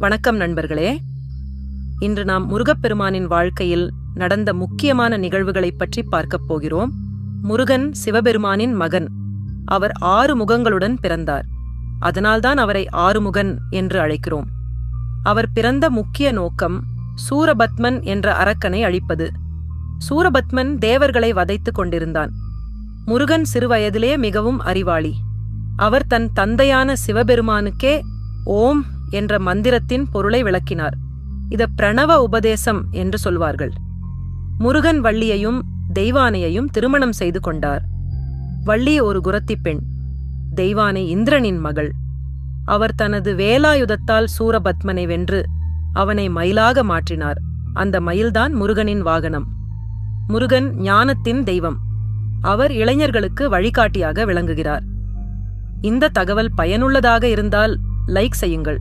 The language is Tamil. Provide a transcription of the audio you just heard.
வணக்கம் நண்பர்களே. இன்று நாம் முருகப்பெருமானின் வாழ்க்கையில் நடந்த முக்கியமான நிகழ்வுகளைப் பற்றி பார்க்கப் போகிறோம். முருகன் சிவபெருமானின் மகன். அவர் 6 முகங்களுடன் பிறந்தார். அதனால்தான் அவரை ஆறுமுகன் என்று அழைக்கிறோம். அவர் பிறந்த முக்கிய நோக்கம் சூரபத்மன் என்ற அரக்கனை அழிப்பது. சூரபத்மன் தேவர்களை வதைத்துக் கொண்டிருந்தான். முருகன் சிறுவயதிலே மிகவும் அறிவாளி. அவர் தன் தந்தையான சிவபெருமானுக்கே ஓம் என்ற மந்திரத்தின் பொருளை விளக்கினார். இத பிரணவ உபதேசம் என்று சொல்வார்கள். முருகன் வள்ளியையும் தெய்வானையையும் திருமணம் செய்து கொண்டார். வள்ளி ஒரு குரத்திப் பெண், தெய்வானை இந்திரனின் மகள். அவர் தனது வேலாயுதத்தால் சூரபத்மனை வென்று அவனை மயிலாக மாற்றினார். அந்த மயில்தான் முருகனின் வாகனம். முருகன் ஞானத்தின் தெய்வம். அவர் இளைஞர்களுக்கு வழிகாட்டியாக விளங்குகிறார். இந்த தகவல் பயனுள்ளதாக இருந்தால் லைக் செய்யுங்கள்.